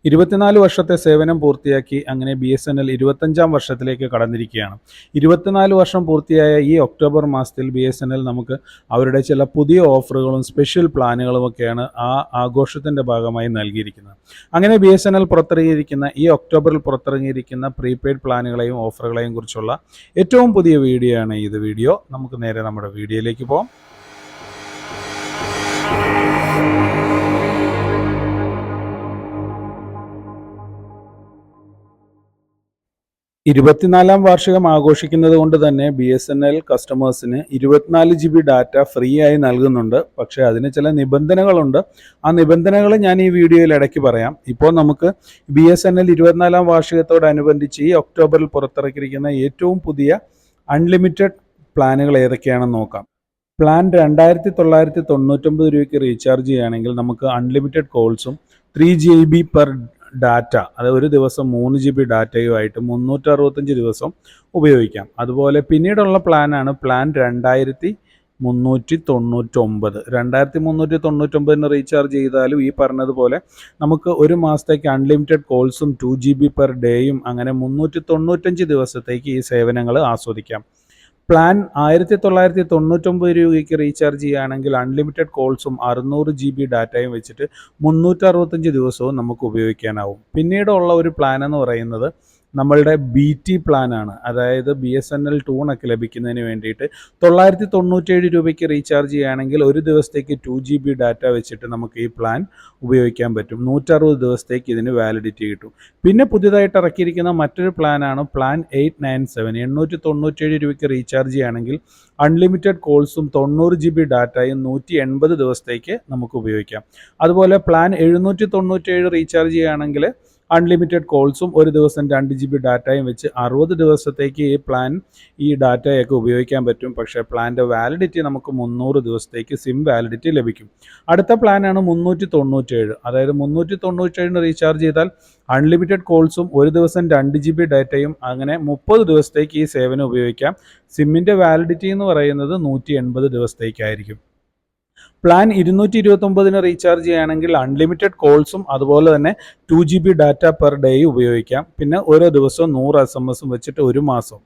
24 വർഷത്തെ സേവനം പൂർത്തിയാക്കി അങ്ങനെ BSNL 25-ാം വർഷത്തിലേക്ക് കടന്നിരിക്കുകയാണ്. 24 വർഷം പൂർത്തിയായ ഈ ഒക്ടോബർ മാസത്തിൽ BSNL നമുക്ക് അവരുടെ ചില പുതിയ ഓഫറുകളും സ്പെഷ്യൽ പ്ലാനുകളുമൊക്കെയാണ് ആ ആഘോഷത്തിൻ്റെ ഭാഗമായി നൽകിയിരിക്കുന്നത്. അങ്ങനെ BSNL പുറത്തിറങ്ങിയിരിക്കുന്ന ഈ ഒക്ടോബറിൽ പുറത്തിറങ്ങിയിരിക്കുന്ന പ്രീപെയ്ഡ് പ്ലാനുകളെയും ഓഫറുകളെയും കുറിച്ചുള്ള ഏറ്റവും പുതിയ വീഡിയോ ആണ് ഇത് വീഡിയോ. നമുക്ക് നേരെ നമ്മുടെ വീഡിയോയിലേക്ക് പോകാം. 24-ാം വാർഷികം ആഘോഷിക്കുന്നത് കൊണ്ട് തന്നെ BSNL കസ്റ്റമേഴ്സിന് 24 GB ഡാറ്റ ഫ്രീ ആയി നൽകുന്നുണ്ട്. പക്ഷേ അതിന് ചില നിബന്ധനകളുണ്ട്. ആ നിബന്ധനകൾ ഞാൻ ഈ വീഡിയോയിൽ ഇടയ്ക്ക് പറയാം. ഇപ്പോൾ നമുക്ക് BSNL 24-ാം വാർഷികത്തോടനുബന്ധിച്ച് ഈ ഒക്ടോബറിൽ പുറത്തിറക്കിയിരിക്കുന്ന ഏറ്റവും പുതിയ അൺലിമിറ്റഡ് പ്ലാനുകൾ ഏതൊക്കെയാണെന്ന് നോക്കാം. പ്ലാൻ 2999 രൂപയ്ക്ക് റീചാർജ് ചെയ്യുകയാണെങ്കിൽ നമുക്ക് അൺലിമിറ്റഡ് കോൾസും 3 GB പെർ ഡാറ്റ, അത് ഒരു ദിവസം 3 GB ഡാറ്റയുമായിട്ട് 365 ദിവസം ഉപയോഗിക്കാം. അതുപോലെ പിന്നീടുള്ള പ്ലാനാണ് പ്ലാൻ 2399 റീചാർജ് ചെയ്താലും ഈ പറഞ്ഞതുപോലെ നമുക്ക് ഒരു മാസത്തേക്ക് അൺലിമിറ്റഡ് കോൾസും 2 GB പെർ ഡേയും അങ്ങനെ 395 ദിവസത്തേക്ക് ഈ സേവനങ്ങൾ ആസ്വദിക്കാം. പ്ലാൻ 1999 രൂപയ്ക്ക് റീചാർജ് ചെയ്യുകയാണെങ്കിൽ അൺലിമിറ്റഡ് കോൾസും 600 GB ഡാറ്റയും വെച്ചിട്ട് 365 ദിവസവും നമുക്ക് ഉപയോഗിക്കാനാവും. പിന്നീടുള്ള ഒരു പ്ലാൻ എന്ന് പറയുന്നത് നമ്മളുടെ BT പ്ലാനാണ്. അതായത് BSNL ടൂണൊക്കെ ലഭിക്കുന്നതിന് വേണ്ടിയിട്ട് 997 രൂപയ്ക്ക് റീചാർജ് ചെയ്യുകയാണെങ്കിൽ ഒരു ദിവസത്തേക്ക് 2 GB ഡാറ്റ വെച്ചിട്ട് നമുക്ക് ഈ പ്ലാൻ ഉപയോഗിക്കാൻ പറ്റും. 160 ദിവസത്തേക്ക് ഇതിന് വാലിഡിറ്റി കിട്ടും. പിന്നെ പുതിയതായിട്ട് ഇറക്കിയിരിക്കുന്ന മറ്റൊരു പ്ലാനാണ് പ്ലാൻ 897 രൂപയ്ക്ക് റീചാർജ് ചെയ്യുകയാണെങ്കിൽ അൺലിമിറ്റഡ് കോൾസും 90 GB ഡാറ്റയും 180 ദിവസത്തേക്ക് നമുക്ക് ഉപയോഗിക്കാം. അതുപോലെ പ്ലാൻ 797 റീചാർജ് ചെയ്യുകയാണെങ്കിൽ അൺലിമിറ്റഡ് കോൾസും ഒരു ദിവസം 2 GB ഡാറ്റയും വെച്ച് 60 ദിവസത്തേക്ക് ഈ ഡാറ്റയൊക്കെ ഉപയോഗിക്കാൻ പറ്റും. പക്ഷേ പ്ലാൻ്റെ വാലിഡിറ്റി നമുക്ക് 300 ദിവസത്തേക്ക് സിം വാലിഡിറ്റി ലഭിക്കും. അടുത്ത പ്ലാനാണ് 397. അതായത് 397 റീചാർജ് ചെയ്താൽ അൺലിമിറ്റഡ് കോൾസും ഒരു ദിവസം 2 GB ഡാറ്റയും അങ്ങനെ 30 ദിവസത്തേക്ക് ഈ സേവനം ഉപയോഗിക്കാം. സിമ്മിൻ്റെ വാലിഡിറ്റി എന്ന് പറയുന്നത് 180 ദിവസത്തേക്കായിരിക്കും. പ്ലാൻ 229 റീചാർജ് ചെയ്യുകയാണെങ്കിൽ അൺലിമിറ്റഡ് കോൾസും അതുപോലെ തന്നെ 2 GB ഡാറ്റ പെർ ഡേ ഉപയോഗിക്കാം. പിന്നെ ഓരോ ദിവസവും 100 SMS വെച്ചിട്ട് ഒരു മാസം.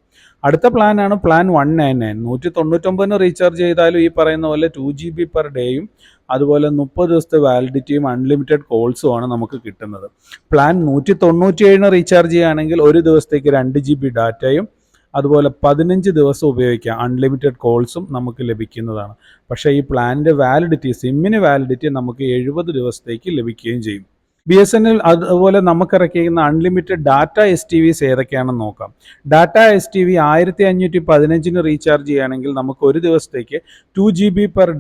അടുത്ത പ്ലാനാണ് പ്ലാൻ 199. 199 റീചാർജ് ചെയ്താലും ഈ പറയുന്ന പോലെ 2 GB പെർ ഡേയും അതുപോലെ 30 ദിവസത്തെ വാലിഡിറ്റിയും അൺലിമിറ്റഡ് കോൾസുമാണ് നമുക്ക് കിട്ടുന്നത്. പ്ലാൻ 197 റീചാർജ് ചെയ്യുകയാണെങ്കിൽ ഒരു ദിവസത്തേക്ക് 2 GB ഡാറ്റയും അതുപോലെ 15 ദിവസം ഉപയോഗിക്കാം. അൺലിമിറ്റഡ് കോൾസും നമുക്ക് ലഭിക്കുന്നതാണ്. പക്ഷേ ഈ പ്ലാനിൻ്റെ വാലിഡിറ്റി, സിമ്മിന് വാലിഡിറ്റി നമുക്ക് 70 ദിവസത്തേക്ക് ലഭിക്കുകയും ചെയ്യും. BSNL അതുപോലെ നമുക്കിറക്കിയിരിക്കുന്ന അൺലിമിറ്റഡ് ഡാറ്റ STVs ഏതൊക്കെയാണെന്ന് നോക്കാം. ഡാറ്റ STV 1515 റീചാർജ് ചെയ്യുകയാണെങ്കിൽ നമുക്ക് ഒരു ദിവസത്തേക്ക് 2 GB പെർ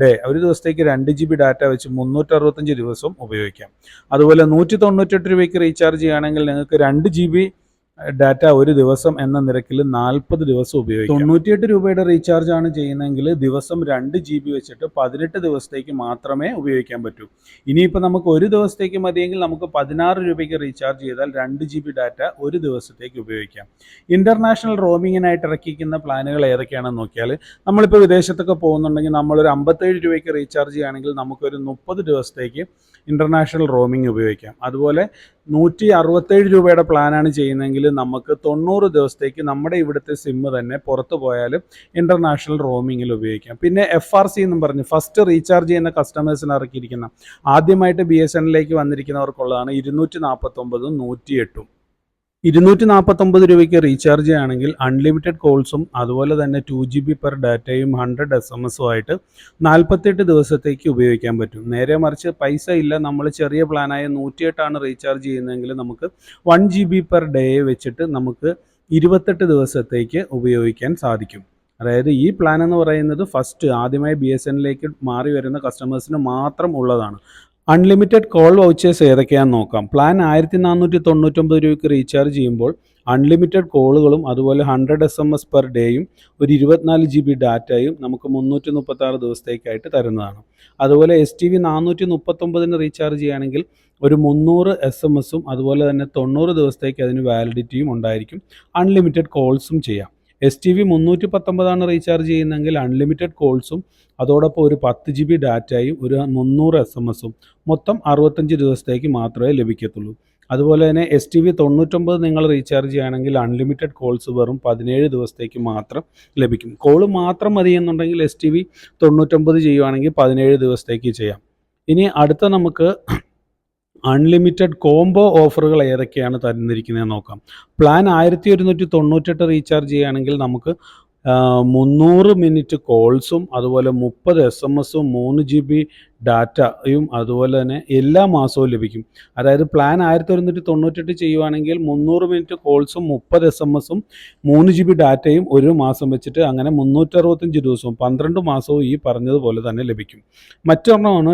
ഡേ ഒരു ദിവസത്തേക്ക് 2 GB ഡാറ്റ വെച്ച് 365 ദിവസം ഉപയോഗിക്കാം. അതുപോലെ 198 രൂപയ്ക്ക് റീചാർജ് ചെയ്യുകയാണെങ്കിൽ നിങ്ങൾക്ക് 2 GB ഡാറ്റ ഒരു ദിവസം എന്ന നിരക്കിൽ 40 ദിവസം ഉപയോഗിക്കാം. 98 രൂപയുടെ റീചാർജ് ആണ് ചെയ്യുന്നതെങ്കിൽ ദിവസം 2 GB വെച്ചിട്ട് 18 ദിവസത്തേക്ക് മാത്രമേ ഉപയോഗിക്കാൻ പറ്റൂ. ഇനിയിപ്പോൾ നമുക്ക് ഒരു ദിവസത്തേക്ക് മതിയെങ്കിൽ നമുക്ക് 16 രൂപയ്ക്ക് റീചാർജ് ചെയ്താൽ 2 GB ഡാറ്റ ഒരു ദിവസത്തേക്ക് ഉപയോഗിക്കാം. ഇൻ്റർനാഷണൽ റോമിങ്ങിനായിട്ട് ഇറക്കിയിരിക്കുന്ന പ്ലാനുകൾ ഏതൊക്കെയാണെന്ന് നോക്കിയാൽ നമ്മളിപ്പോൾ വിദേശത്തൊക്കെ പോകുന്നുണ്ടെങ്കിൽ നമ്മളൊരു 57 രൂപയ്ക്ക് റീചാർജ് ചെയ്യുകയാണെങ്കിൽ നമുക്കൊരു 30 ദിവസത്തേക്ക് ഇൻ്റർനാഷണൽ റോമിങ് ഉപയോഗിക്കാം. അതുപോലെ 167 രൂപയുടെ പ്ലാനാണ് ചെയ്യുന്നതെങ്കിൽ നമുക്ക് 90 ദിവസത്തേക്ക് നമ്മുടെ ഇവിടുത്തെ സിമ്മ് തന്നെ പുറത്തു പോയാലും ഇൻ്റർനാഷണൽ റോമിങ്ങിൽ ഉപയോഗിക്കാം. പിന്നെ FRC എന്നും പറഞ്ഞ് ഫസ്റ്റ് റീചാർജ് ചെയ്യുന്ന കസ്റ്റമേഴ്സിന് ഇറക്കിയിരിക്കുന്ന ആദ്യമായിട്ട് BSNLിലേക്ക് വന്നിരിക്കുന്നവർക്കുള്ളതാണ് 249 108. 249 രൂപയ്ക്ക് റീചാർജ് ചെയ്യുകയാണെങ്കിൽ അൺലിമിറ്റഡ് കോൾസും അതുപോലെ തന്നെ 2 GB പെർ ഡാറ്റയും 100 SMS-ഉമായിട്ട് 48 ദിവസത്തേക്ക് ഉപയോഗിക്കാൻ പറ്റും. നേരെ മറിച്ച് പൈസ ഇല്ല, നമ്മൾ ചെറിയ പ്ലാനായ 108 റീചാർജ് ചെയ്യുന്നതെങ്കിൽ നമുക്ക് 1 GB പെർ ഡേ വെച്ചിട്ട് നമുക്ക് 28 ദിവസത്തേക്ക് ഉപയോഗിക്കാൻ സാധിക്കും. അതായത് ഈ പ്ലാൻ എന്ന് പറയുന്നത് ആദ്യമായി BSNLിലേക്ക് മാറി വരുന്ന കസ്റ്റമേഴ്സിന് മാത്രം ഉള്ളതാണ്. അൺലിമിറ്റഡ് കോൾ വൗച്ചേഴ്സ് ഏതൊക്കെയാണെന്ന് നോക്കാം. പ്ലാൻ 1499 രൂപയ്ക്ക് റീചാർജ് ചെയ്യുമ്പോൾ അൺലിമിറ്റഡ് കോളുകളും അതുപോലെ 100 SMS പെർ ഡേയും ഒരു 24 GB ഡാറ്റയും നമുക്ക് 336 ദിവസത്തേക്കായിട്ട് തരുന്നതാണ്. അതുപോലെ STV 439 റീചാർജ് ചെയ്യുകയാണെങ്കിൽ ഒരു 300 SMS അതുപോലെ തന്നെ 90 ദിവസത്തേക്ക് അതിന് വാലിഡിറ്റിയും ഉണ്ടായിരിക്കും. അൺലിമിറ്റഡ് കോൾസും ചെയ്യാം. STV 319 റീചാർജ് ചെയ്യുന്നെങ്കിൽ അൺലിമിറ്റഡ് കോൾസും അതോടൊപ്പം ഒരു 10 GB ഡാറ്റയും ഒരു 300 SMS മൊത്തം 65 ദിവസത്തേക്ക് മാത്രമേ ലഭിക്കത്തുള്ളൂ. അതുപോലെ തന്നെ STV 99 നിങ്ങൾ റീചാർജ് ചെയ്യുകയാണെങ്കിൽ അൺലിമിറ്റഡ് കോൾസ് വെറും 17 ദിവസത്തേക്ക് മാത്രം ലഭിക്കും. കോൾ മാത്രം മതി എന്നുണ്ടെങ്കിൽ STV 99 ചെയ്യുവാണെങ്കിൽ 17 ദിവസത്തേക്ക് ചെയ്യാം. ഇനി അടുത്ത നമുക്ക് അൺലിമിറ്റഡ് കോംബോ ഓഫറുകൾ ഏതൊക്കെയാണ് തന്നിരിക്കുന്നതെന്ന് നോക്കാം. പ്ലാൻ 1198 റീചാർജ് ചെയ്യുകയാണെങ്കിൽ നമുക്ക് 300 മിനിറ്റ് കോൾസും അതുപോലെ 30 SMS 3 GB ഡാറ്റയും അതുപോലെ തന്നെ എല്ലാ മാസവും ലഭിക്കും. അതായത് പ്ലാൻ 1198 ചെയ്യുവാണെങ്കിൽ 300 മിനിറ്റ് കോൾസും 30 SMS 3 GB ഡാറ്റയും ഒരു മാസം വെച്ചിട്ട് അങ്ങനെ 365 ദിവസവും 12 മാസവും ഈ പറഞ്ഞതുപോലെ തന്നെ ലഭിക്കും. മറ്റൊരെണ്ണമാണ്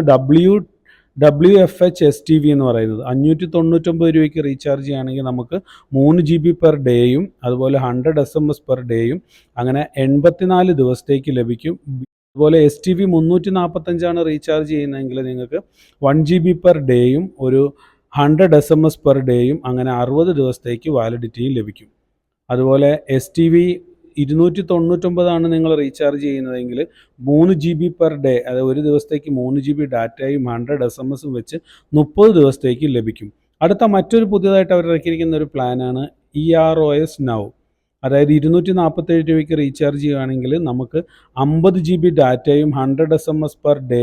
WFH STV എന്ന് പറയുന്നത്. 599 രൂപയ്ക്ക് റീചാർജ് ചെയ്യുകയാണെങ്കിൽ നമുക്ക് 3 GB പെർ ഡേയും അതുപോലെ 100 SMS പെർ ഡേയും അങ്ങനെ 84 ദിവസത്തേക്ക് ലഭിക്കും. അതുപോലെ STV 345 റീചാർജ് ചെയ്യുന്നതെങ്കിൽ നിങ്ങൾക്ക് 1 GB പെർ ഡേയും ഒരു 100 SMS പെർ ഡേയും അങ്ങനെ 60 ദിവസത്തേക്ക് വാലിഡിറ്റിയും ലഭിക്കും. അതുപോലെ STV 299 നിങ്ങൾ റീചാർജ് ചെയ്യുന്നതെങ്കിൽ 3 GB പെർ ഡേ, അതായത് ഒരു ദിവസത്തേക്ക് 3 GB ഡാറ്റയും 100 SMS വെച്ച് 30 ദിവസത്തേക്ക് ലഭിക്കും. അടുത്ത മറ്റൊരു പുതിയതായിട്ട് അവർ ഇറക്കിയിരിക്കുന്ന ഒരു പ്ലാനാണ് EROS Now. അതായത് 247 രൂപയ്ക്ക് റീചാർജ് ചെയ്യുകയാണെങ്കിൽ നമുക്ക് 50 GB ഡാറ്റയും 100 SMS പെർ ഡേ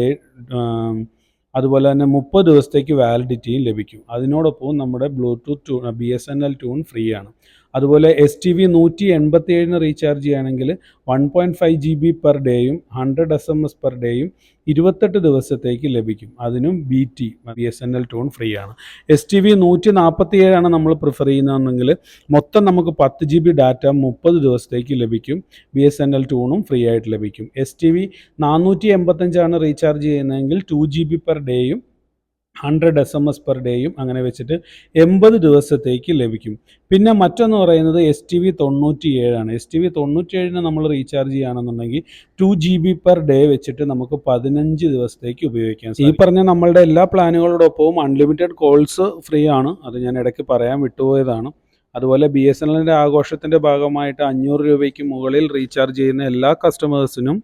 അതുപോലെ തന്നെ 30 ദിവസത്തേക്ക് വാലിഡിറ്റിയും ലഭിക്കും. അതിനോടൊപ്പം നമ്മുടെ ബ്ലൂടൂത്ത് BSNL ട്യൂൺ ഫ്രീ ആണ്. അതുപോലെ STV 187 റീചാർജ് ചെയ്യുകയാണെങ്കിൽ 1.5 GB പെർ ഡേയും 100 SMS പെർ ഡേയും 28 ദിവസത്തേക്ക് ലഭിക്കും. അതിനും BSNL ട്യൂൺ ഫ്രീ ആണ്. STV 147 നമ്മൾ പ്രിഫർ ചെയ്യുന്നതെങ്കിൽ മൊത്തം നമുക്ക് 10 GB ഡാറ്റ 30 ദിവസത്തേക്ക് ലഭിക്കും. BSNL ട്യൂണും ഫ്രീ ആയിട്ട് ലഭിക്കും. STV 485 റീചാർജ് ചെയ്യുന്നതെങ്കിൽ 2 GB പെർ ഡേയും 100 SMS പെർ ഡേയും അങ്ങനെ വെച്ചിട്ട് 80 ദിവസത്തേക്ക് ലഭിക്കും. പിന്നെ മറ്റൊന്ന് പറയുന്നത് STV 97 STV 97 നമ്മൾ റീചാർജ് ചെയ്യുകയാണെന്നുണ്ടെങ്കിൽ 2 GB പെർ ഡേ വെച്ചിട്ട് നമുക്ക് 15 ദിവസത്തേക്ക് ഉപയോഗിക്കാം. ഈ പറഞ്ഞ നമ്മളുടെ എല്ലാ പ്ലാനുകളോടൊപ്പവും അൺലിമിറ്റഡ് കോൾസ് ഫ്രീ ആണ്. അത് ഞാൻ ഇടയ്ക്ക് പറയാൻ വിട്ടുപോയതാണ്. അതുപോലെ BSNLൻ്റെ ആഘോഷത്തിൻ്റെ ഭാഗമായിട്ട് 500 രൂപയ്ക്ക് മുകളിൽ റീചാർജ് ചെയ്യുന്ന എല്ലാ കസ്റ്റമേഴ്സിനും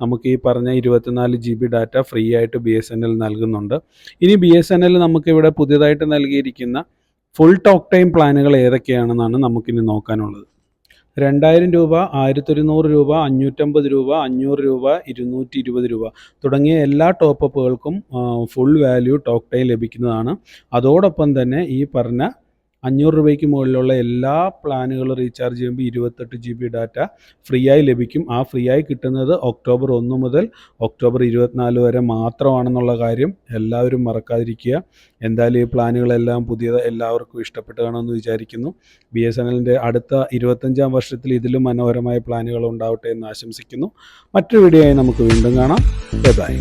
നമുക്ക് ഈ പറഞ്ഞ 24 GB ഡാറ്റ ഫ്രീ ആയിട്ട് BSNL നൽകുന്നുണ്ട്. ഇനി BSNL നമുക്കിവിടെ പുതിയതായിട്ട് നൽകിയിരിക്കുന്ന ഫുൾ ടോക്ക് ടൈം പ്ലാനുകൾ ഏതൊക്കെയാണെന്നാണ് നമുക്കിനി നോക്കാനുള്ളത്. 2000 രൂപ, 1100 രൂപ, 550 രൂപ, 500 രൂപ, 220 രൂപ തുടങ്ങിയ എല്ലാ ടോപ്പപ്പുകൾക്കും ഫുൾ വാല്യൂ ടോക്ക് ടൈം ലഭിക്കുന്നതാണ്. അതോടൊപ്പം തന്നെ ഈ പറഞ്ഞ 500 രൂപയ്ക്ക് മുകളിലുള്ള എല്ലാ പ്ലാനുകളും റീചാർജ് ചെയ്യുമ്പോൾ 28 GB ഡാറ്റ ഫ്രീ ആയി ലഭിക്കും. ആ ഫ്രീ ആയി കിട്ടുന്നത് ഒക്ടോബർ 1 മുതൽ ഒക്ടോബർ 24 വരെ മാത്രമാണെന്നുള്ള കാര്യം എല്ലാവരും മറക്കാതിരിക്കുക. എന്തായാലും ഈ പ്ലാനുകളെല്ലാം എല്ലാവർക്കും ഇഷ്ടപ്പെട്ട് കാണുമെന്ന് വിചാരിക്കുന്നു. BSNLൻ്റെ അടുത്ത 25ാം വർഷത്തിൽ ഇതിലും മനോഹരമായ പ്ലാനുകൾ ഉണ്ടാവട്ടെ എന്ന് ആശംസിക്കുന്നു. മറ്റൊരു വീഡിയോ ആയി നമുക്ക് വീണ്ടും കാണാം. ബൈ.